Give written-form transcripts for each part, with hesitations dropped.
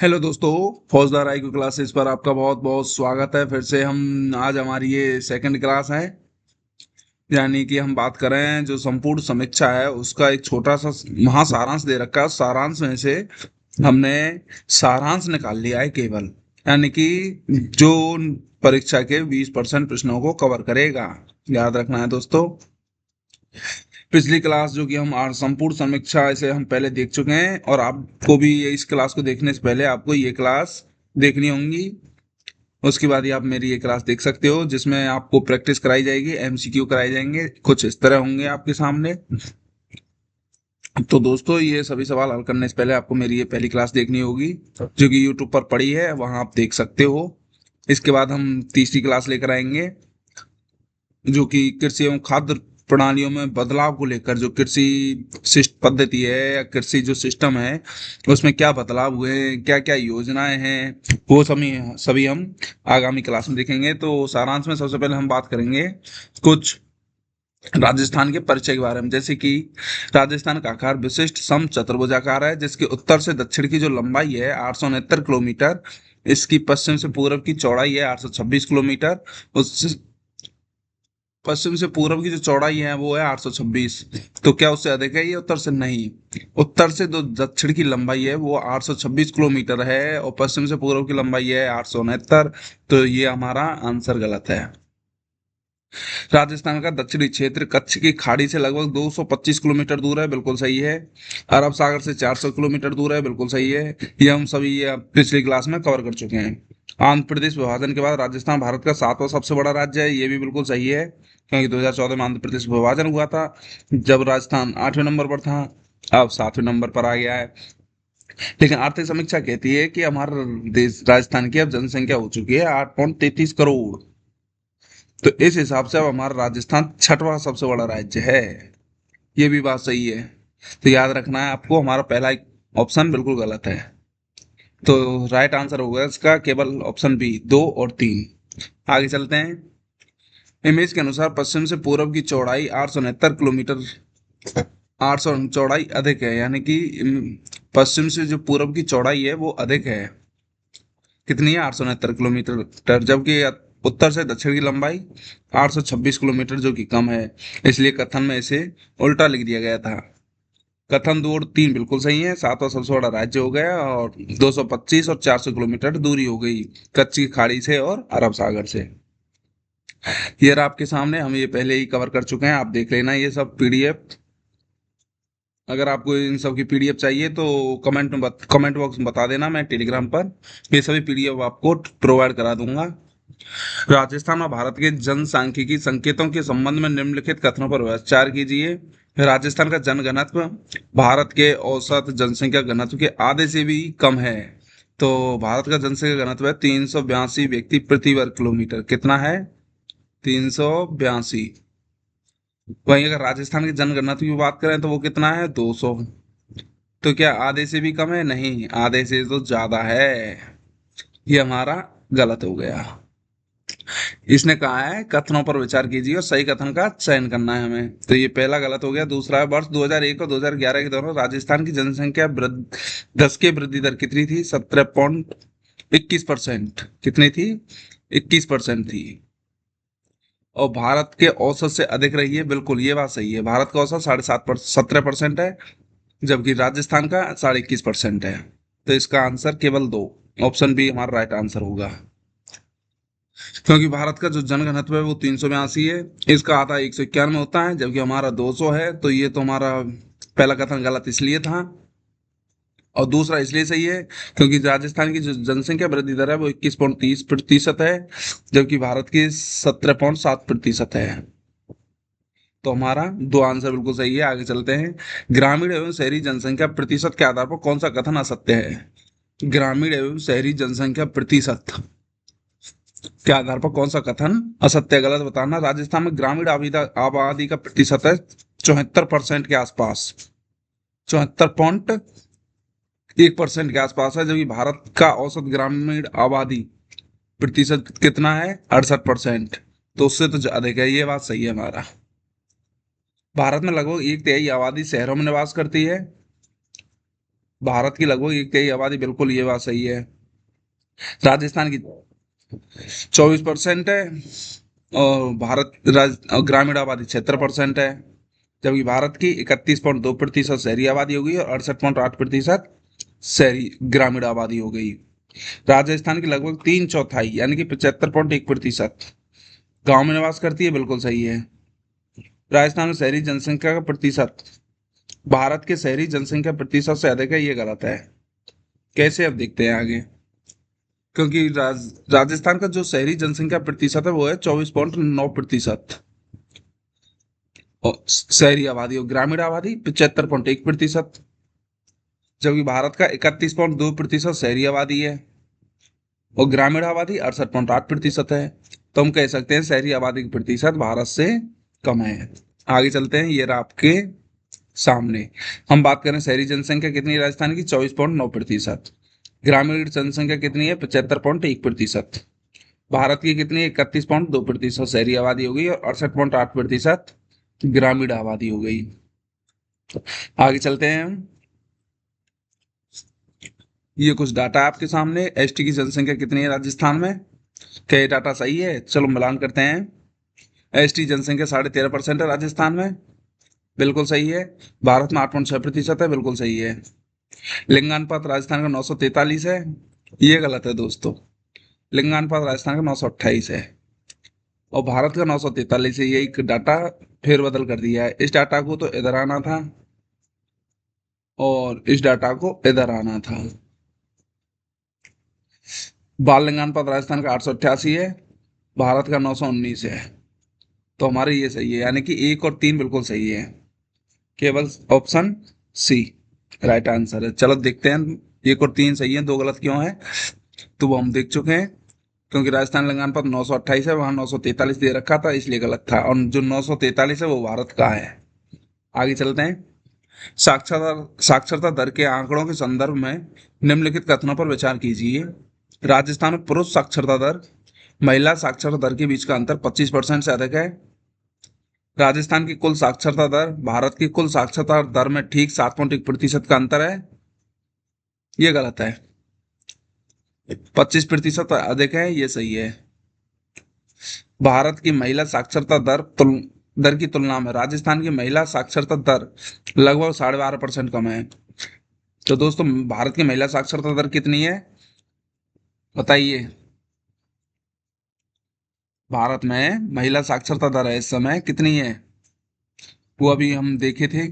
Hello दोस्तों। फौजदार IQ classes पर आपका बहुत बहुत स्वागत है। फिर से हम आज हमारी ये सेकंड क्लास है, यानी कि हम बात कर रहे हैं जो संपूर्ण समीक्षा है उसका एक छोटा सा महासारांश दे रखा है। सारांश में से हमने सारांश निकाल लिया है केवल, यानी कि जो परीक्षा के 20% प्रश्नों को कवर करेगा। याद रखना है दोस्तों। पिछली क्लास जो कि हम संपूर्ण समीक्षा इसे हम पहले देख चुके हैं, और आपको भी इस क्लास को देखने से पहले आपको ये क्लास देखनी होंगी। उसके बाद ही आप मेरी ये क्लास देख सकते हो, जिसमें आपको प्रैक्टिस कराई जाएगी, एमसीक्यू कराए जाएंगे, कुछ इस तरह होंगे आपके सामने। तो दोस्तों, ये सभी सवाल हल करने से पहले आपको मेरी ये पहली क्लास देखनी होगी, जो कि यूट्यूब पर पड़ी है, वहां आप देख सकते हो। इसके बाद हम तीसरी क्लास लेकर आएंगे, जो कि कृषि एवं खाद्य प्रणालियों में बदलाव को लेकर, जो कृषि पद्धति है या कृषि जो सिस्टम है उसमें क्या बदलाव हुए हैं, क्या क्या योजनाएं हैं, वो सभी सभी हम आगामी क्लास में देखेंगे। तो सारांश में सबसे पहले हम बात करेंगे कुछ राजस्थान के परिचय के बारे में। जैसे कि राजस्थान का आकार विशिष्ट सम चतुर्भुजाकार है, जिसके उत्तर से दक्षिण की जो लंबाई है 869 किलोमीटर, इसकी पश्चिम से पूर्व की चौड़ाई है 826 किलोमीटर, उस पश्चिम से पूर्व की जो चौड़ाई है वो है 826। तो क्या उससे अधिक है ये उत्तर से? नहीं। उत्तर से जो दक्षिण की लंबाई है वो 826 किलोमीटर है, और पश्चिम से पूर्व की लंबाई है 869। तो ये हमारा आंसर गलत है। राजस्थान का दक्षिणी क्षेत्र कच्छ की खाड़ी से लगभग 225 किलोमीटर दूर है, बिल्कुल सही है। अरब सागर से 400 किलोमीटर दूर है, बिल्कुल सही है। ये हम सभी ये पिछली क्लास में कवर कर चुके हैं। आंध्र प्रदेश विभाजन के बाद राजस्थान भारत का सातवां सबसे बड़ा राज्य है, ये भी बिल्कुल सही है, क्योंकि 2014 में आंध्र प्रदेश विभाजन हुआ था, जब राजस्थान 8वें नंबर पर था, अब 7वें नंबर पर आ गया है। लेकिन आर्थिक समीक्षा कहती है कि हमारा देश राजस्थान की अब जनसंख्या हो चुकी है 8.33 करोड़। तो इस हिसाब से अब हमारा राजस्थान छठवां सबसे बड़ा राज्य है। ये भी बात सही है। तो याद रखना है आपको, हमारा पहला ऑप्शन बिल्कुल गलत है। तो राइट आंसर होगा इसका केवल ऑप्शन बी, 2 और 3। आगे चलते हैं। इमेज के अनुसार पश्चिम से पूर्व की चौड़ाई 869 किलोमीटर, 800 चौड़ाई अधिक है, यानी कि पश्चिम से जो पूर्व की चौड़ाई है वो अधिक है। कितनी है? 869 किलोमीटर, जबकि उत्तर से दक्षिण की लंबाई 826 किलोमीटर, जो कि कम है। इसलिए कथन में इसे उल्टा लिख दिया गया था। कथन 2 और 3 बिल्कुल सही है। सातवां सबसे बड़ा राज्य हो गया, और 225 और 400 किलोमीटर दूरी हो गई कच्ची खाड़ी से और अरब सागर से। ये रहा आपके सामने, हम ये पहले ही कवर कर चुके हैं, आप देख लेना ये सब पीडीएफ। अगर आपको इन सब की पीडीएफ चाहिए तो कमेंट बॉक्स में बता देना, मैं टेलीग्राम पर ये सभी पीडीएफ आपको प्रोवाइड करा दूंगा। राजस्थान और भारत के जनसांख्यिकी संकेतों के संबंध में निम्नलिखित कथनों पर विचार कीजिए। राजस्थान का जनघनत्व भारत के औसत जनसंख्या घनत्व के आधे से भी कम है। तो भारत का जनसंख्या घनत्व है 382 व्यक्ति प्रति वर्ग किलोमीटर। कितना है? 382। वहीं अगर राजस्थान की जनगणना की बात करें तो वो कितना है? 200। तो क्या आधे से भी कम है? नहीं, आधे से तो ज्यादा है। ये हमारा गलत हो गया। इसने कहा है कथनों पर विचार कीजिए और सही कथन का चयन करना है हमें। तो ये पहला गलत हो गया। दूसरा है, वर्ष 2001 और 2011 के दौरान राजस्थान की जनसंख्या 10 की वृद्धि दर कितनी थी? 17.21%। कितनी थी? 21% थी। और भारत के औसत से अधिक रही है, बिल्कुल ये बात सही है। भारत का औसत 17% है, जबकि राजस्थान का 21.5% है। तो इसका आंसर केवल दो, ऑप्शन बी हमारा राइट आंसर होगा। क्योंकि भारत का जो जनघनत्व है वो 382 है, इसका आधा 191 होता है, जबकि हमारा 200 है। तो ये तो हमारा पहला कथन गलत इसलिए था, और दूसरा इसलिए सही है क्योंकि राजस्थान की जो जनसंख्या वृद्धि दर है वो 21.30% है, जबकि भारत की 17.7% है। तो हमारा दो आंसर बिल्कुल सही है। आगे चलते हैं। ग्रामीण एवं शहरी जनसंख्या प्रतिशत के आधार पर कौन सा कथन असत्य है? ग्रामीण एवं शहरी जनसंख्या प्रतिशत के आधार पर कौन सा कथन असत्य, गलत बताना। राजस्थान में ग्रामीण आबादी का प्रतिशत है 74% के आसपास, 74.1% के आसपास है, जबकि भारत का औसत ग्रामीण आबादी प्रतिशत कितना है? 68%। तो उससे तो अधिक है, ये बात सही है हमारा। भारत में लगभग 1/3 आबादी शहरों में निवास करती है। भारत की लगभग एक तिहाई आबादी, बिल्कुल ये बात सही है। राजस्थान की 24% है, और ग्रामीण आबादी 76% है। जबकि भारत की 31.2% शहरी आबादी हो गई और 68.8% शहरी ग्रामीण आबादी हो गई। राजस्थान की लगभग 3/4 यानी कि 75.1% गांव में निवास करती है, बिल्कुल सही है। राजस्थान में शहरी जनसंख्या का प्रतिशत भारत के शहरी जनसंख्या प्रतिशत से अधिक है, ये गलत है। कैसे, अब देखते हैं आगे। क्योंकि राजस्थान का जो शहरी जनसंख्या प्रतिशत है वो है 24.9%, और शहरी आबादी और ग्रामीण आबादी 75.1%। जबकि भारत का 31.2% शहरी आबादी है और ग्रामीण आबादी 68.8% है। तो हम कह सकते हैं शहरी आबादी की प्रतिशत भारत से कम है। आगे चलते हैं, ये रहा आपके सामने। हम बात करें शहरी जनसंख्या कितनी है राजस्थान की, 24.9%। ग्रामीण जनसंख्या कितनी है, 75.1%। भारत की कितनी है, 31.2% शहरी आबादी हो गई और 68.8% ग्रामीण आबादी हो गई। आगे चलते हैं हम। ये कुछ डाटा है आपके सामने। एसटी की जनसंख्या कितनी है राजस्थान में, क्या ये डाटा सही है? चलो मिलान करते हैं। एसटी जनसंख्या 13.5% है राजस्थान में, बिल्कुल सही है। भारत में 8.6% है, बिल्कुल सही है। लिंगानुपात राजस्थान का 943 है, ये गलत है दोस्तों। लिंगानुपात राजस्थान का 928 है और भारत का 943 है। यही डाटा फेरबदल कर दिया है। इस डाटा को तो इधर आना था और इस डाटा को इधर आना था। बाल लिंगानुपात राजस्थान का 888 है, भारत का 919 है। तो हमारे ये सही है, यानी कि 1 और 3 बिल्कुल सही है। केवल ऑप्शन सी राइट आंसर है। चलो देखते हैं, 1 और 3 सही है, 2 गलत क्यों है। तो वो हम देख चुके हैं। क्योंकि राजस्थान लिंगानुपात 928 है, वहां 943 दे रखा था, इसलिए गलत था। और जो 943 है वो भारत का है। आगे चलते हैं। साक्षरता दर के आंकड़ों के संदर्भ में निम्नलिखित कथनों पर विचार कीजिए। राजस्थान में पुरुष साक्षरता दर महिला साक्षरता दर के बीच का अंतर 25% से अधिक है। राजस्थान की कुल साक्षरता दर भारत की कुल साक्षरता दर में ठीक 7.1% का अंतर है, ये गलत है। 25% अधिक है, ये सही है। भारत की महिला साक्षरता दर की तुलना में राजस्थान की महिला साक्षरता दर लगभग 12.5% कम है। तो दोस्तों, भारत की महिला साक्षरता दर कितनी है बताइए। भारत में महिला साक्षरता दर है इस समय कितनी है, वो अभी हम देखे थे।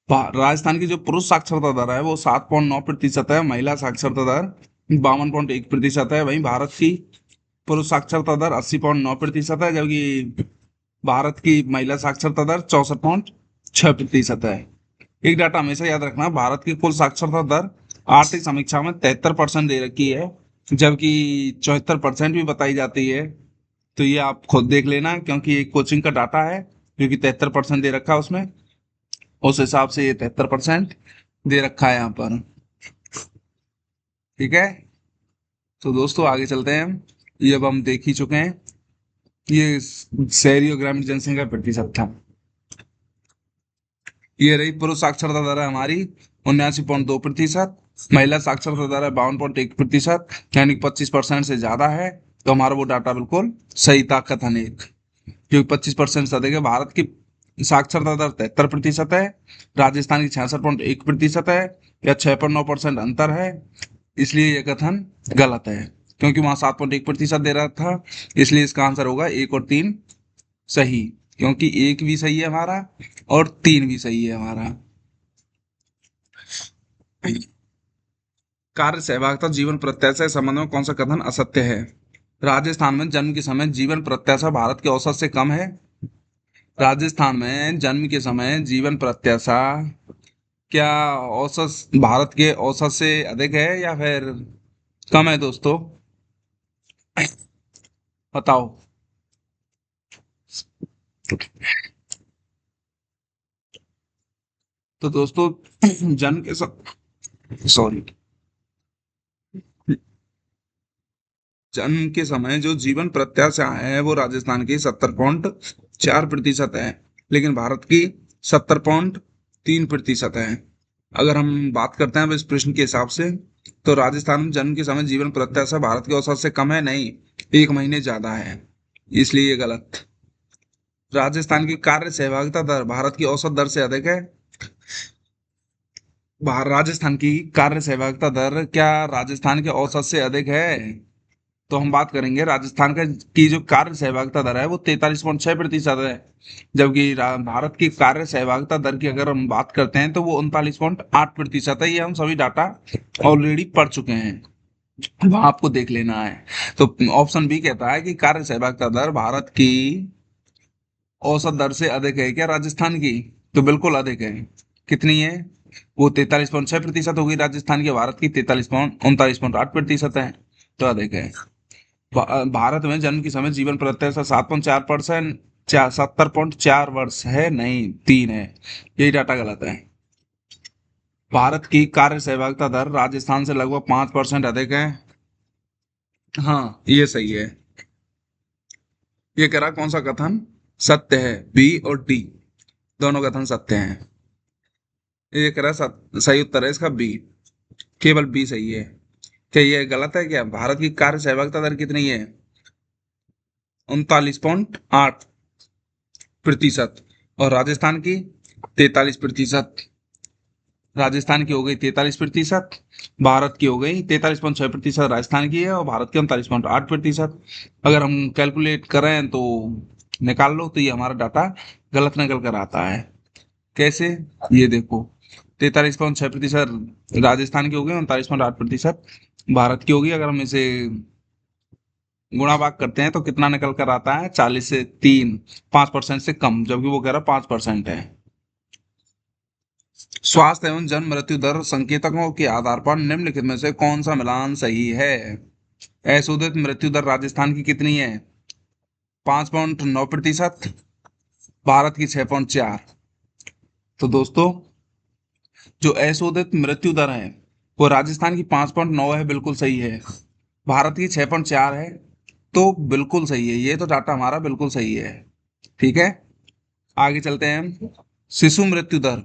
राजस्थान की जो पुरुष साक्षरता दर है वो 7.9% है, महिला साक्षरता दर 52.1% है। वहीं भारत की पुरुष साक्षरता दर 80.9% है, जबकि भारत की महिला साक्षरता दर 64.6% है। एक डाटा हमेशा याद रखना, भारत की कुल साक्षरता दर आर्थिक समीक्षा में 73% दे रखी है, जबकि 74% भी बताई जाती है। तो ये आप खुद देख लेना, क्योंकि एक कोचिंग का डाटा है जो कि 73% दे रखा है उसमें, उस हिसाब से ये 73% दे रखा है यहाँ पर। ठीक है, तो दोस्तों आगे चलते हैं हम। ये अब हम देख ही चुके हैं, ये शहरी और ग्रामीण जनसंख्या प्रतिशत था। ये रही पुरुष साक्षरता दर है हमारी 79.2%, महिला साक्षरता दर है 52.1%, यानी 25% से ज्यादा है। तो हमारा वो डाटा बिल्कुल सही था, कथन एक, क्योंकि 25% से अधिक है। भारत की साक्षरता दर 73% है, राजस्थान की 66.1% है, या 6.9% अंतर है। इसलिए यह कथन गलत है, क्योंकि वहां 7.1% दे रहा था। इसलिए इसका आंसर होगा 1 और 3 सही, क्योंकि 1 भी सही है हमारा और 3 भी सही है हमारा। कार्य सहभागिता जीवन प्रत्याशा के संबंध में कौन सा कथन असत्य है? राजस्थान में जन्म के समय जीवन प्रत्याशा भारत के औसत से कम है। राजस्थान में जन्म के समय जीवन प्रत्याशा क्या औसत भारत के औसत से अधिक है या फिर कम है दोस्तों? बताओ। तो दोस्तों जन्म के सॉरी, जन्म के समय जो जीवन प्रत्याशा है वो राजस्थान की 70.4% है, लेकिन भारत की 70.3% है। अगर हम बात करते हैं अब इस प्रश्न के हिसाब से, तो राजस्थान में जन्म के समय जीवन प्रत्याशा भारत के औसत से कम है नहीं, 1 महीने ज्यादा है, इसलिए ये गलत। राजस्थान की कार्य सहभागिता दर भारत की औसत दर से अधिक है। राजस्थान की कार्य सहभागिता दर क्या राजस्थान के औसत से अधिक है? तो हम बात करेंगे राजस्थान का की जो कार्य सहभागिता दर है वो 43.6% है, जबकि भारत की कार्य सहभागिता दर की अगर हम बात करते हैं तो वो 39.8% है। ये हम सभी डाटा ऑलरेडी पढ़ चुके हैं, वहां आपको देख लेना है। तो ऑप्शन बी कहता है कि कार्य सहभागिता दर भारत की औसत दर से अधिक है क्या राजस्थान की? तो बिल्कुल अधिक है। कितनी है? वो 43.6% होगी राजस्थान की, भारत की 39.8% है, तो अधिक है। भारत में जन्म की समय जीवन प्रत्याशा 7.4%, 70.4 वर्ष है नहीं, 3 है। यही डाटा गलत है। भारत की कार्य सहभागिता दर राजस्थान से लगभग 5% अधिक है। हाँ ये सही है। ये कह रहा कौन सा कथन सत्य है? बी और डी दोनों कथन सत्य हैं। ये कह रहा सही उत्तर है इसका बी, केवल बी सही है। क्या ये गलत है क्या? भारत की कार्य सहभागिता दर कितनी है? 39.8%। और राजस्थान की 43%। राजस्थान की हो गई 43%, भारत की हो गई 43.6%। राजस्थान की है और भारत की 39.8%। अगर हम कैलकुलेट करें तो निकाल लो, तो ये हमारा डाटा गलत निकल कर आता है। कैसे? ये देखो, 43.6% राजस्थान की हो गई, 39.8% भारत की होगी। अगर हम इसे गुणा भाग करते हैं तो कितना निकल कर आता है? 40 से 3, 5% से कम, जबकि वो कह रहा 5% है। स्वास्थ्य एवं जन्म मृत्यु दर संकेतकों के आधार पर निम्नलिखित में से कौन सा मिलान सही है? असोदित मृत्यु दर राजस्थान की कितनी है? 5.9%, भारत की 6.4। तो दोस्तों जो असोदित मृत्यु दर है वो राजस्थान की 5.9 है, बिल्कुल सही है। भारत की 6.4 है, तो बिल्कुल सही है। ये तो डाटा हमारा बिल्कुल सही है। ठीक है, आगे चलते हैं हम। शिशु मृत्यु दर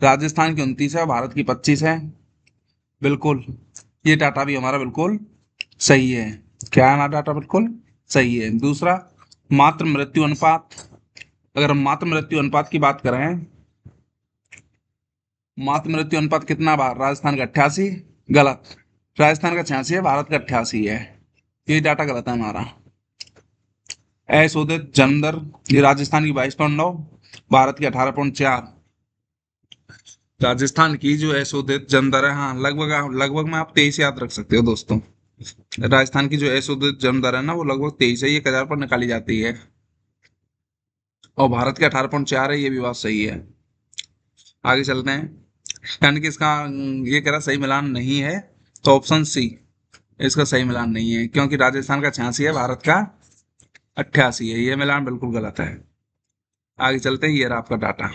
राजस्थान की 29 है, भारत की 25 है, बिल्कुल। ये डाटा भी हमारा बिल्कुल सही है। क्या है हमारा डाटा? बिल्कुल सही है। दूसरा, मातृ मृत्यु अनुपात। अगर हम मातृ मृत्यु अनुपात की बात करें, मातृ मृत्यु अनुपात कितना? राजस्थान का 88। गलत, राजस्थान का 86 है, भारत का 88 है। ये डाटा गलत है हमारा। अशोधित जन्म दर ये राजस्थान की 22.9, भारत की 18.4। राजस्थान की जो अशोधित जन्म दर है, हाँ लगभग लगभग में आप 23 याद रख सकते हो दोस्तों। राजस्थान की जो अशोधित जन्म दर है ना वो लगभग 23 है, ये 1,000 पर निकाली जाती है। और भारत के 18.4 है, ये भी बात सही है। आगे चलते हैं। यानी कि इसका ये कह रहा सही मिलान नहीं है, तो ऑप्शन सी इसका सही मिलान नहीं है, क्योंकि राजस्थान का 86 है, भारत का 88 है। ये मिलान बिल्कुल गलत है। आगे चलते हैं। ये रहा आपका डाटा,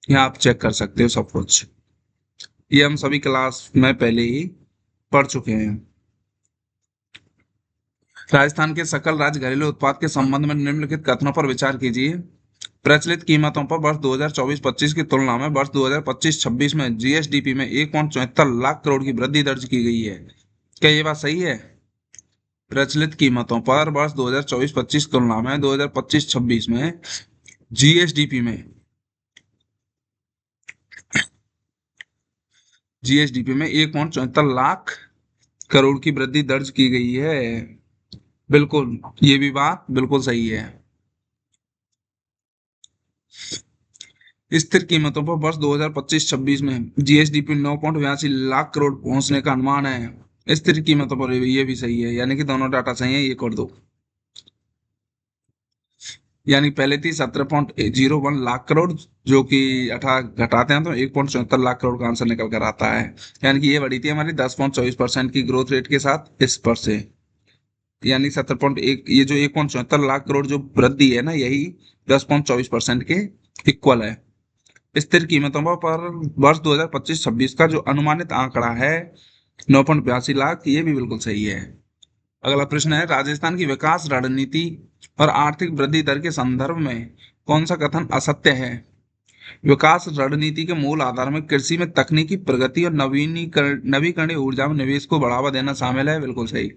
यहाँ आप चेक कर सकते हो सब कुछ। ये हम सभी क्लास में पहले ही पढ़ चुके हैं। राजस्थान के सकल राज्य घरेलू उत्पाद के संबंध में निम्नलिखित कथनों पर विचार कीजिए। प्रचलित कीमतों पर वर्ष 2024-25 की तुलना में वर्ष 2025-26 में जीएसडीपी में 1.74 लाख करोड़ की वृद्धि दर्ज की गई है। क्या ये बात सही है? प्रचलित कीमतों पर वर्ष 2024-25 तुलना में 2025-26 में जीएसडीपी में जीएसडीपी में 1.74 लाख करोड़ की वृद्धि दर्ज की गई है। बिल्कुल, ये भी बात बिल्कुल सही है। स्थिर कीमतों पर वर्ष 2025-26 में जीएसडीपी 9.82 लाख करोड़ पहुंचने का अनुमान है। स्थिर कीमतों पर ये भी सही है, यानी कि दोनों डाटा सही है, ये कर दो। यानी पहले थी 17.01 लाख करोड़, जो कि 18 घटाते हैं तो 1.74 लाख करोड़ का आंसर निकल कर आता है। यानी कि ये बढ़ी थी हमारी 10.24% की ग्रोथ रेट के साथ इस पर से। यानी 17.1, ये जो 1.74 लाख करोड़ जो वृद्धि है ना, यही 10.24% के इक्वल है। स्थिर कीमतों पर वर्ष 2025-26 का जो अनुमानित आंकड़ा है 9.82 लाख, ये भी बिल्कुल सही है। अगला प्रश्न है, राजस्थान की विकास रणनीति और आर्थिक वृद्धि दर के संदर्भ में कौन सा कथन असत्य है? विकास रणनीति के मूल आधार में कृषि में तकनीकी प्रगति और नवीकरणीय ऊर्जा में निवेश को बढ़ावा देना शामिल है, बिल्कुल सही।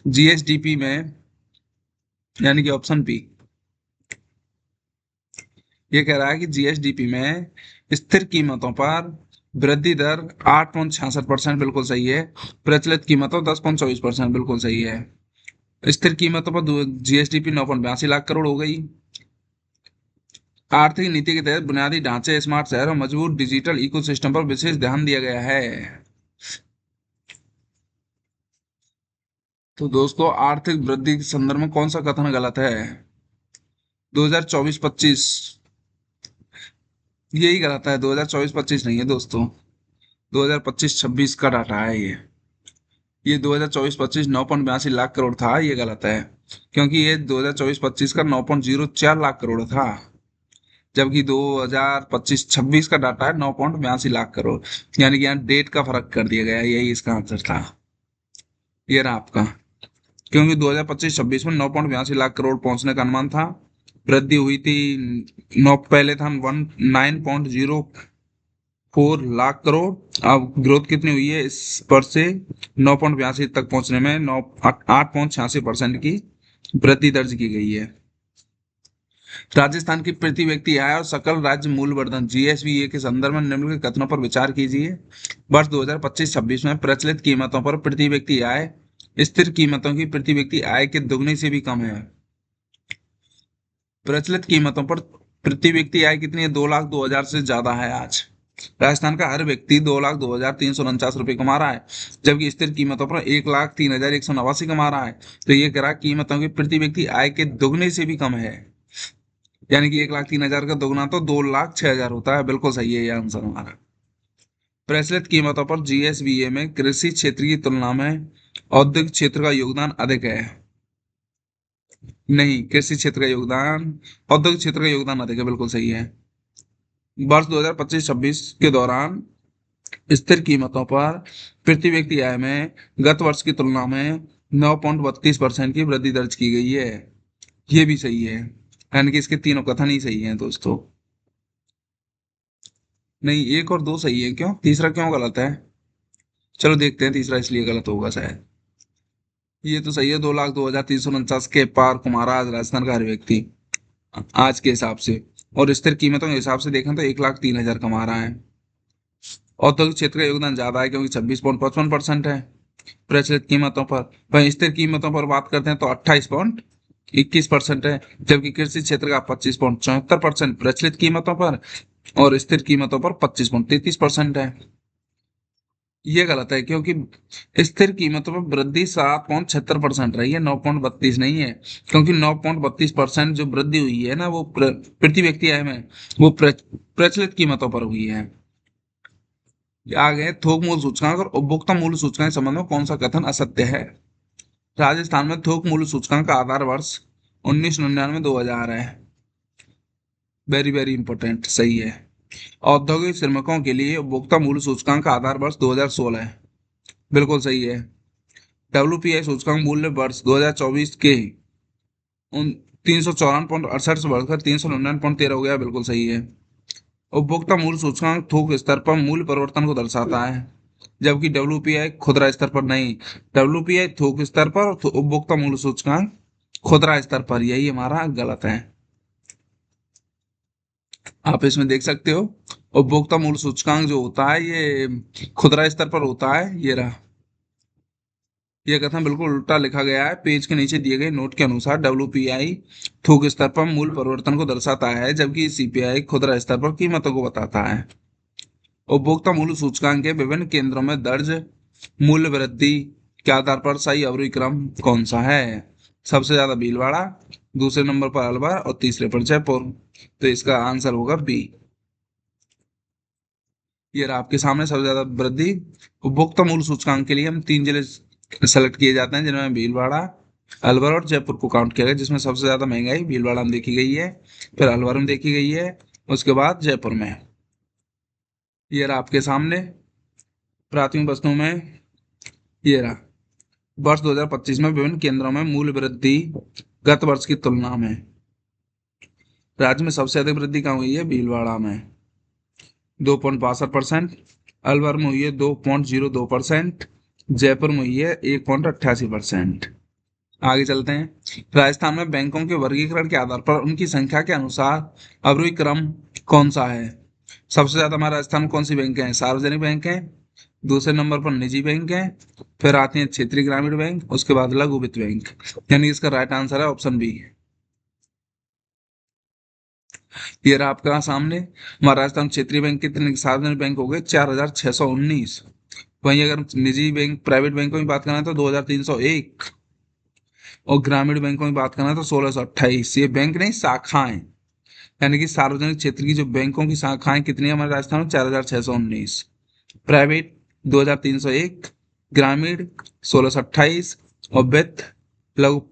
जीएसडीपी में, यानी कि ऑप्शन बी, ये कह रहा है कि जीएसडीपी में स्थिर कीमतों पर वृद्धि दर 8.66%, बिल्कुल सही है। प्रचलित कीमतों 10.24%, बिल्कुल सही है। स्थिर कीमतों पर जीएसडीपी 9.82 लाख करोड़ हो गई। आर्थिक नीति के तहत बुनियादी ढांचे, स्मार्ट शहर और मजबूत डिजिटल इकोसिस्टम पर विशेष ध्यान दिया गया है। तो दोस्तों, आर्थिक वृद्धि के संदर्भ में कौन सा कथन गलत है? 2024-25, यही गलत है। 2024-25 नहीं है दोस्तों, 2025-26 का डाटा है ये 2024-25 9.82 लाख करोड़ था, ये गलत है। क्योंकि ये 2024-25 का 9.04 लाख करोड़ था, जबकि 2025-26 का डाटा है 9.82 लाख करोड़। यानी कि यहाँ डेट का फर्क कर दिया गया है, यही इसका आंसर था। ये रहा आपका। क्योंकि 2025-26 में 9.82 लाख करोड़ पहुंचने का अनुमान था, वृद्धि हुई थी नौ, पहले था 9.04 लाख करोड़। अब ग्रोथ कितनी हुई है इस पर से 9.82 तक पहुंचने में 8.86% की वृद्धि दर्ज की गई है। राजस्थान की प्रति व्यक्ति आय और सकल राज्य मूल्यवर्धन जीएसवीए के संदर्भ में निम्नलिखित कथनों पर विचार कीजिए। वर्ष 2025-26 में प्रचलित कीमतों पर प्रति व्यक्ति आय स्थिर कीमतों की प्रति व्यक्ति आय के दोगुने से भी कम है। प्रचलित कीमतों पर प्रति व्यक्ति आय कितनी है? 2,02,000 से ज्यादा है आज। राजस्थान का हर व्यक्ति 2,02,349 रुपये कमा रहा है, जबकि स्थिर कीमतों पर 1,03,189 कमा रहा है। तो ये कह रहा है कीमतों की प्रति व्यक्ति आय के दोगुने से भी कम है। यानी कि 1,03,000 का दोगुना तो 2,06,000 होता है, बिल्कुल सही है ये आंसर हमारा। प्रचलित कीमतों पर जीएसवीए में कृषि क्षेत्र की तुलना में औद्योगिक क्षेत्र का योगदान अधिक है। नहीं, कृषि क्षेत्र का योगदान, औद्योगिक क्षेत्र का योगदान अधिक है, बिल्कुल सही है। वर्ष 2025-26 के दौरान स्थिर कीमतों पर प्रति व्यक्ति आय में गत वर्ष की तुलना में 9.32% की वृद्धि दर्ज की गई है, ये भी सही है। यानी कि इसके तीनों कथन ही सही हैं दोस्तों। नहीं, एक और दो सही है, क्यों तीसरा क्यों गलत है? चलो देखते हैं, तीसरा इसलिए गलत होगा शायद। ये तो सही है, 2,02,349 के पार कुमारा आज राजस्थान का हर व्यक्ति आज के हिसाब से। और स्थिर कीमतों के हिसाब से देखें तो 1,03,000 कमा रहा है। औद्योगिक क्षेत्र का योगदान ज्यादा है, क्योंकि 26.55% है प्रचलित कीमतों पर। वहीं स्थिर कीमतों पर बात करते हैं तो 28.21% है, जबकि कृषि क्षेत्र का 25.74% प्रचलित कीमतों पर और स्थिर कीमतों पर 25.33% है। ये गलत है, क्योंकि स्थिर कीमतों पर वृद्धि 7.76% रही है, 9.32 नहीं है। क्योंकि 9.32% जो वृद्धि हुई है ना, वो प्रति व्यक्ति आय में वो प्रचलित कीमतों पर हुई है। आगे, थोक मूल्य सूचकांक और उपभोक्ता मूल्य सूचकांक के संबंध में कौन सा कथन असत्य है? राजस्थान में थोक मूल्य सूचकांक का आधार वर्ष 1999-2000 है। वेरी वेरी इंपॉर्टेंट, सही है। औद्योगिक श्रमिकों के लिए उपभोक्ता मूल्य सूचकांक का आधार वर्ष 2016 है, बिल्कुल सही है। डब्ल्यूपीआई सूचकांक मूल्य वर्ष 2024 के 354.68 से बढ़कर 399.13 हो गया, बिल्कुल सही है। उपभोक्ता मूल्य सूचकांक थोक स्तर पर मूल्य परिवर्तन को दर्शाता है, जबकि डब्ल्यूपीआई खुदरा स्तर पर नहीं। डब्ल्यूपीआई थोक स्तर पर और उपभोक्ता मूल्य सूचकांक खुदरा स्तर पर, यही हमारा गलत है। आप इसमें देख सकते हो, उपभोक्ता मूल्य सूचकांक जो होता है ये खुदरा स्तर पर होता है। ये रहा, यह कथन बिल्कुल उल्टा लिखा गया है। पेज के नीचे दिए गए नोट के अनुसार डब्ल्यूपीआई थोक स्तर पर मूल्य परिवर्तन को दर्शाता है, जबकि सीपीआई खुदरा स्तर पर कीमतों को बताता है। उपभोक्ता मूल्य सूचकांक के विभिन्न केंद्रों में दर्ज मूल्य वृद्धि के आधार पर सही अवधि क्रम कौन सा है? सबसे ज्यादा भीलवाड़ा, दूसरे नंबर पर अलवर और तीसरे पर जयपुर। तो इसका आंसर होगा बी। ये रहा आपके सामने सबसे ज्यादा वृद्धि। उपभोक्ता मूल्य सूचकांक के लिए हम 3 जिले सेलेक्ट किए जाते हैं, जिनमें भीलवाड़ा, अलवर और जयपुर को काउंट किया गया, जिसमें सबसे ज्यादा महंगाई भीलवाड़ा में देखी गई है, फिर अलवर में देखी गई है, उसके बाद जयपुर में। ये रहा आपके सामने प्राथमिक वस्तुओं में। ये रहा वर्ष 2025 में विभिन्न केंद्रों में मूल्य वृद्धि गत वर्ष की तुलना में। राज्य में सबसे अधिक वृद्धि कहाँ हुई है? भीलवाड़ा में 2.62%, अलवर में हुई है 2.02%, जयपुर में हुई है 1.88%। आगे चलते हैं। राजस्थान में बैंकों के वर्गीकरण के आधार पर उनकी संख्या के अनुसार अवरोही क्रम कौन सा है? सबसे ज्यादा हमारे राजस्थान में कौन सी बैंक है? सार्वजनिक बैंक है, दूसरे नंबर पर निजी बैंक है, फिर आती है क्षेत्रीय ग्रामीण बैंक, उसके बाद लघु वित्त बैंक। यानी इसका राइट आंसर है ऑप्शन बी। ये रहा आपका सामने हमारा राजस्थान क्षेत्रीय बैंक कितने सार्वजनिक बैंक हो गए? 4,619। वहीं अगर निजी बैंक प्राइवेट बैंकों की बात करें तो 2,301, और ग्रामीण बैंकों की बात करें तो 1,628। ये बैंक नहीं, शाखाएं। यानी कि सार्वजनिक क्षेत्र की जो बैंकों की शाखाएं कितनी है हमारे राजस्थान में? 4,619। प्राइवेट 2,301, ग्रामीण 1,628, और वित्त लघु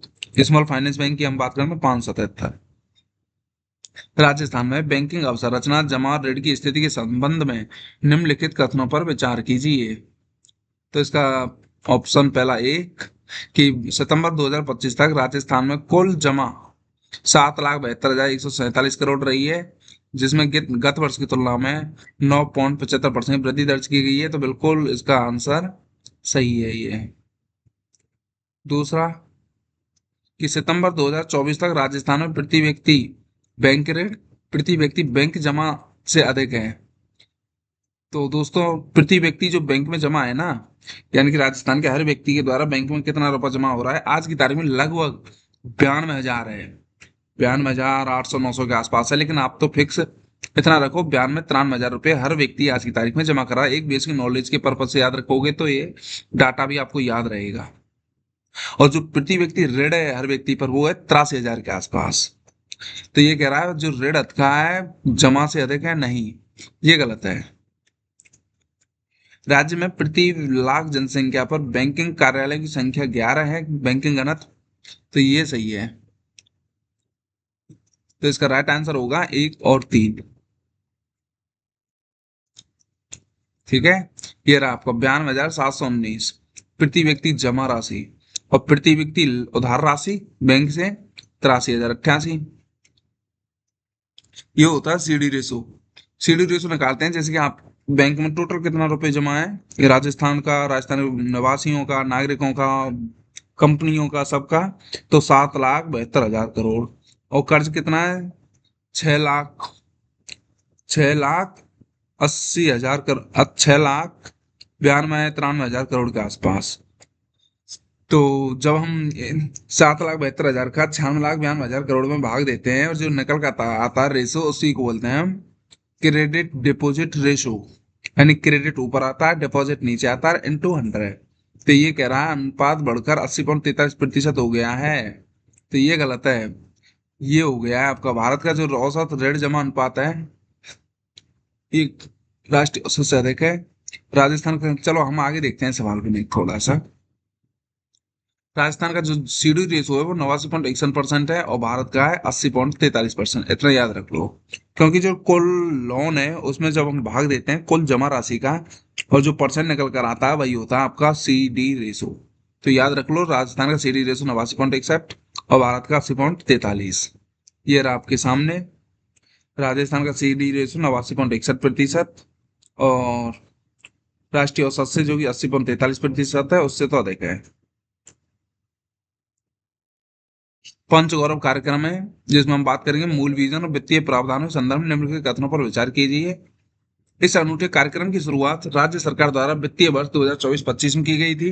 स्मॉल फाइनेंस बैंक की हम बात करें तो 577। राजस्थान में बैंकिंग अवसंरचना जमा और ऋण की स्थिति के संबंध में निम्नलिखित कथनों पर विचार कीजिए। तो इसका ऑप्शन पहला एक कि सितंबर 2025 तक राजस्थान में कुल जमा 7,72,147 करोड़ रही है, जिसमें गत वर्ष की तुलना में 9.75% वृद्धि दर्ज की गई है। तो बिल्कुल इसका आंसर सही है ये। दूसरा कि सितंबर 2024 तक राजस्थान में प्रति व्यक्ति बैंक ऋण प्रति व्यक्ति बैंक जमा से अधिक है। तो दोस्तों प्रति व्यक्ति जो बैंक में जमा है ना, यानी कि राजस्थान के हर व्यक्ति के द्वारा बैंक में कितना रुपया जमा हो रहा है आज की तारीख में? लगभग 92,000 है। 92,000, 800, 900 के आसपास है। लेकिन आप तो फिक्स इतना रखो, 92-93 हजार रुपये हर व्यक्ति आज की तारीख में जमा कर रहा है। एक बेसिक नॉलेज के पर्पज से याद रखोगे तो ये डाटा भी आपको याद रहेगा। और जो प्रति व्यक्ति ऋण है हर व्यक्ति पर, वो है 83,000 के आसपास। तो ये कह रहा है जो ऋण अधिक है जमा से अधिक है, नहीं, ये गलत है। राज्य में प्रति लाख जनसंख्या पर बैंकिंग कार्यालय की संख्या 11 है, बैंकिंग घनत्व। तो ये सही है। तो इसका राइट आंसर होगा 1 और 3। ठीक है। ये रहा आपका 92,719 प्रति व्यक्ति जमा राशि, और प्रति व्यक्ति उधार राशि बैंक से 83,088। ये होता है सीडी रेशो। सीडी रेशो निकालते हैं जैसे कि आप बैंक में टोटल कितना रुपए जमा है, ये राजस्थान का, राजस्थानी निवासियों का, नागरिकों का, कंपनियों का, सबका। तो 7,72,000 करोड़। और कर्ज कितना है? 6 लाख 6,80,000 6,92,93,000 करोड़ के आसपास। तो जब हम 7,72,000 का 96,92,000 करोड़ में भाग देते हैं, और जो निकल का आता है रेशो, उसी को बोलते हैं हम क्रेडिट डिपॉजिट रेशो। यानी क्रेडिट ऊपर आता है, डिपॉजिट नीचे आता है, इंटू 100। तो ये कह रहा है अनुपात बढ़कर 80.43% हो गया है। तो ये गलत है। ये हो गया है आपका भारत का जो औसत ऋण जमा अनुपात है, ये राष्ट्रीय औसत से अधिक है। राजस्थान का, चलो हम आगे देखते हैं सवाल को, नहीं थोड़ा सा। राजस्थान का जो सीडी रेशो है वो 89.61% है, और भारत का है 80.43%। इतना याद रख लो। क्योंकि जो कुल लोन है उसमें जब हम भाग देते हैं कुल जमा राशि का, और जो परसेंट निकल कर आता है वही होता है आपका सीडी रेशो। तो याद रख लो, राजस्थान का सीडी रेशो 89.61 और भारत का 80.43। ये रहा आपके सामने राजस्थान का सीडी रेशो 89.61%, और राष्ट्रीय औसत से जो कि 80.43% है उससे तो अधिक है। पंच गौरव कार्यक्रम है जिसमें हम बात करेंगे मूल विजन और वित्तीय प्रावधानों के संदर्भ में निम्नलिखित कथनों पर विचार कीजिए। इस अनूठे कार्यक्रम की शुरुआत राज्य सरकार द्वारा वित्तीय वर्ष 2024-25 में की गई थी।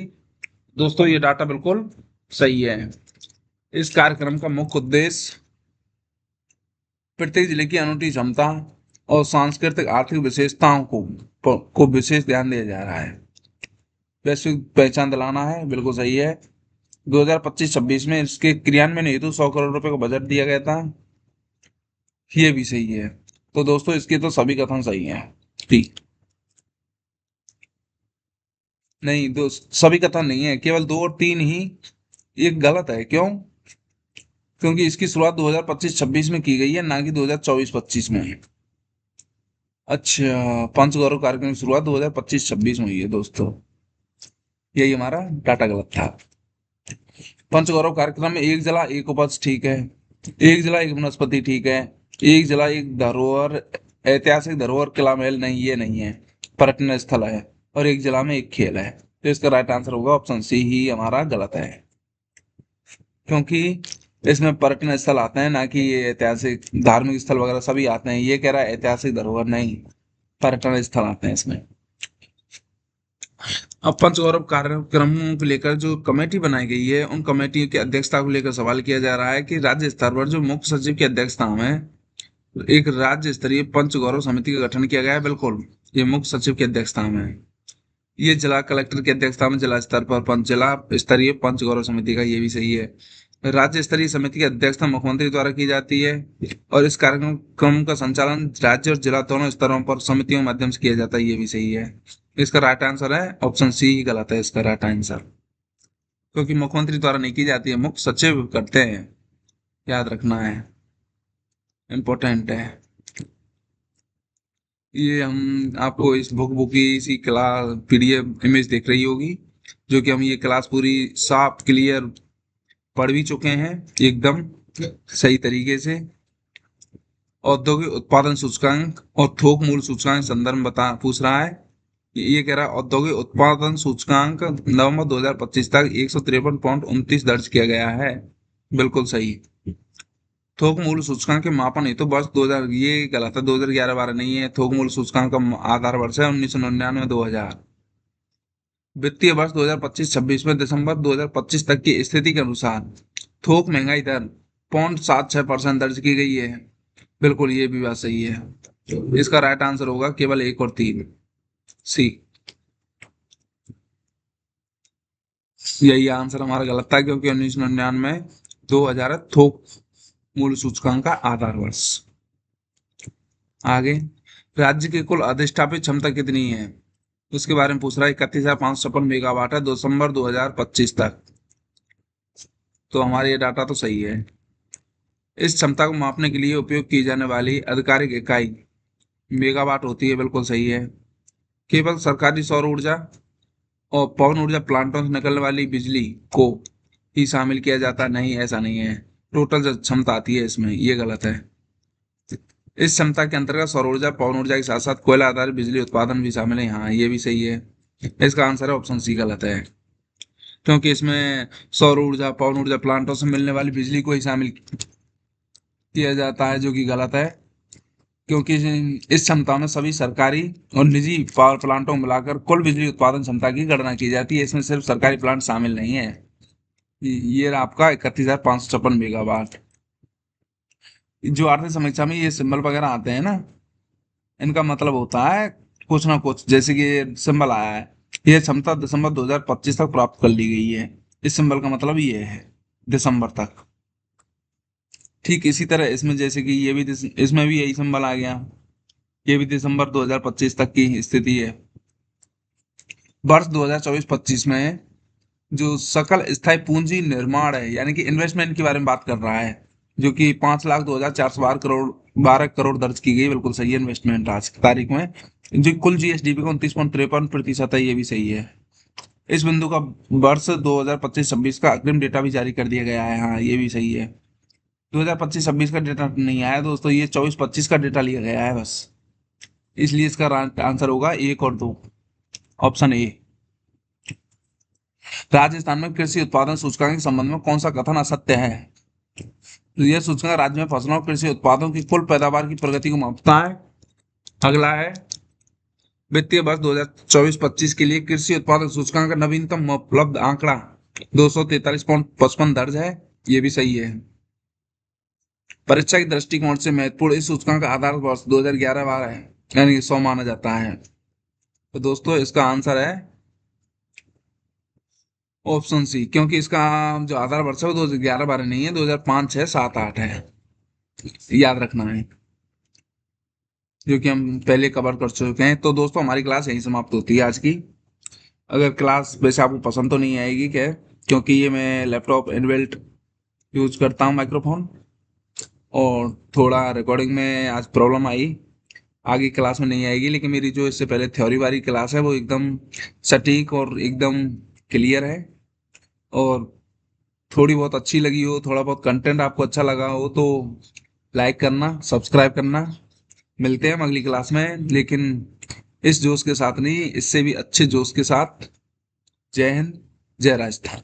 दोस्तों ये डाटा बिल्कुल सही है। इस कार्यक्रम का मुख्य उद्देश्य प्रत्येक जिले की अनूठी क्षमता और सांस्कृतिक आर्थिक विशेषताओं को विशेष ध्यान दिया जा रहा है। वैश्विक पहचान दिलाना है, बिल्कुल सही है। 2025-26 में इसके क्रियान्वयन हेतु 100 करोड़ रुपए का बजट दिया गया था। ये भी सही है। तो दोस्तों इसके तो सभी कथन सही हैं। ठीक। नहीं दोस्त, सभी कथन नहीं है, केवल दो और तीन ही एक गलत है। क्यों? क्योंकि इसकी शुरुआत 2025-26 में की गई है, ना कि 2024-25 में। अच्छा, पंच गौरव कार्यक्रम की शुरुआत 2025-26 में हुई है दोस्तों। यही हमारा डाटा गलत था। पंच गौरव कार्यक्रम में एक जला एक उपज ठीक है, एक जिला एक वनस्पति ठीक है, एक जिला एक धरोहर, ऐतिहासिक धरोहर किला महल नहीं, ये नहीं है, पर्यटन स्थल है, और एक जिला में एक खेल है। तो इसका राइट आंसर होगा ऑप्शन सी ही हमारा गलत है, क्योंकि इसमें पर्यटन स्थल आते हैं, ना कि ये ऐतिहासिक धार्मिक स्थल वगैरह सभी आते हैं। ये कह रहा है ऐतिहासिक धरोहर नहीं, पर्यटन स्थल आते हैं इसमें। अब पंचगौरव कार्यक्रमों को लेकर जो कमेटी बनाई गई है, उन कमेटियों की अध्यक्षता को लेकर सवाल किया जा रहा है कि राज्य स्तर पर जो मुख्य सचिव की अध्यक्षता में एक राज्य स्तरीय पंच गौरव समिति का गठन किया गया है। बिल्कुल, ये मुख्य सचिव की अध्यक्षता में है। ये जिला कलेक्टर की अध्यक्षता में जिला स्तर पर जिला स्तरीय पंच गौरव समिति का, ये भी सही है। राज्य स्तरीय समिति की अध्यक्षता मुख्यमंत्री द्वारा की जाती है, और इस कार्यक्रम का संचालन राज्य और जिला दोनों स्तरों पर समितियों के माध्यम से किया जाता है। ये भी सही है। इसका राइट आंसर है ऑप्शन सी ही गलत है इसका राइट आंसर, क्योंकि मुख्यमंत्री द्वारा नहीं की जाती है, मुख्य सचिव करते हैं। याद रखना है, इम्पोर्टेंट है। ये हम आपको इस बुक की इसी क्लास पीडीएफ इमेज देख रही होगी, जो कि हम ये क्लास पूरी साफ क्लियर पढ़ भी चुके हैं एकदम सही तरीके से। औद्योगिक उत्पादन सूचकांक और थोक मूल्य सूचकांक संदर्भ बता पूछ रहा है। ये कह रहा है औद्योगिक उत्पादन सूचकांक नवंबर 2025 तक 153.29 दर्ज किया गया है। बिल्कुल सही। थोक मूल्य सूचकांक के मापन हेतु वर्ष 2000, ये गलत है, 2011-12 नहीं है। थोक मूल्य सूचकांक का आधार वर्ष है 1999-2000। वित्तीय वर्ष 2025-26 में दिसंबर 2025 तक की स्थिति के अनुसार थोक महंगाई दर 0.76% दर्ज की गई है। बिल्कुल, ये भी बात सही है। इसका राइट आंसर होगा केवल एक और तीन, सी। यही आंसर हमारा गलत था, क्योंकि 1999 2000 थोक मूल्य सूचकांक का आधार वर्ष। आगे, राज्य की कुल अधिष्ठापित क्षमता कितनी है, उसके बारे में पूछ रहा है। 31,556 मेगावाट है दिसंबर 2025 तक। तो हमारा ये डाटा तो सही है। इस क्षमता को मापने के लिए उपयोग की जाने वाली आधिकारिक इकाई मेगावाट होती है। बिल्कुल सही है। केवल सरकारी सौर ऊर्जा और पवन ऊर्जा प्लांटों से निकलने वाली बिजली को ही शामिल किया जाता नहीं, ऐसा नहीं है। टोटल जो क्षमता आती है इसमें, ये गलत है। इस क्षमता के अंतर्गत सौर ऊर्जा पवन ऊर्जा के साथ साथ कोयला आधारित बिजली उत्पादन भी शामिल है। हाँ, ये भी सही है। इसका आंसर है ऑप्शन सी गलत है, क्योंकि इसमें सौर ऊर्जा पवन ऊर्जा प्लांटों से मिलने वाली बिजली को ही शामिल किया जाता है, जो कि गलत है। क्योंकि इस क्षमता में सभी सरकारी और निजी पावर प्लांटों को मिलाकर कुल बिजली उत्पादन क्षमता की गणना की जाती है। इसमें सिर्फ सरकारी प्लांट शामिल नहीं है। ये रहा आपका 31,556 मेगावाट। जो आर्थिक समीक्षा में ये सिंबल वगैरह आते हैं ना, इनका मतलब होता है कुछ ना कुछ। जैसे कि ये सिंबल आया है, ये क्षमता दिसंबर 2025 तक प्राप्त कर ली गई है। इस सिंबल का मतलब ये है दिसंबर तक। ठीक इसी तरह इसमें जैसे कि ये भी इसमें भी यही सिंबल आ गया। ये भी दिसंबर 2025 तक की स्थिति है। वर्ष 2024-25 में जो सकल स्थायी पूंजी निर्माण है, यानी कि इन्वेस्टमेंट के बारे में बात कर रहा है, जो कि 5,02,412 करोड़ दर्ज की गई। बिल्कुल सही है इन्वेस्टमेंट आज की तारीख में। जो कुल जीएसडीपी का 29.53% है, ये भी सही है। इस बिंदु का वर्ष 2025-26 का अग्रिम डेटा भी जारी कर दिया गया है। हाँ, ये भी सही है। 2025-26 का डेटा नहीं आया दोस्तों, ये 24-25 का डेटा लिया गया है बस। इसलिए इसका आंसर होगा एक और दो, ऑप्शन ए। राजस्थान में कृषि उत्पादन सूचकांक के संबंध में कौन सा कथन असत्य है? तो यह सूचकांक राज्य में फसलों और कृषि उत्पादों की कुल पैदावार की प्रगति को मापता है। अगला है, वित्तीय वर्ष 2024-25 के लिए कृषि उत्पादन सूचकांक का नवीनतम उपलब्ध आंकड़ा 243.55 दर्ज है। ये भी सही है। परीक्षा के दृष्टिकोण से महत्वपूर्ण इस सूचकांक का आधार वर्ष 2011-12 है, यानी कि 100 माना जाता है। तो दोस्तों इसका आंसर है ऑप्शन सी, क्योंकि इसका जो आधार वर्ष है वो 2011-12 नहीं है, 2005, 6, 7, 8 है। याद रखना है, जो कि हम पहले कवर कर चुके हैं। तो दोस्तों हमारी क्लास यहीं समाप्त होती है आज की। अगर क्लास वैसे आपको पसंद तो नहीं आएगी क्या, क्योंकि ये मैं लैपटॉप इनबिल्ट यूज करता हूँ माइक्रोफोन, और थोड़ा रिकॉर्डिंग में आज प्रॉब्लम आई, आगे क्लास में नहीं आएगी। लेकिन मेरी जो इससे पहले थ्योरी वाली क्लास है वो एकदम सटीक और एकदम क्लियर है। और थोड़ी बहुत अच्छी लगी हो, थोड़ा बहुत कंटेंट आपको अच्छा लगा हो तो लाइक करना, सब्सक्राइब करना। मिलते हैं हम अगली क्लास में, लेकिन इस जोश के साथ नहीं, इससे भी अच्छे जोश के साथ। जय हिंद, जय राजस्थान।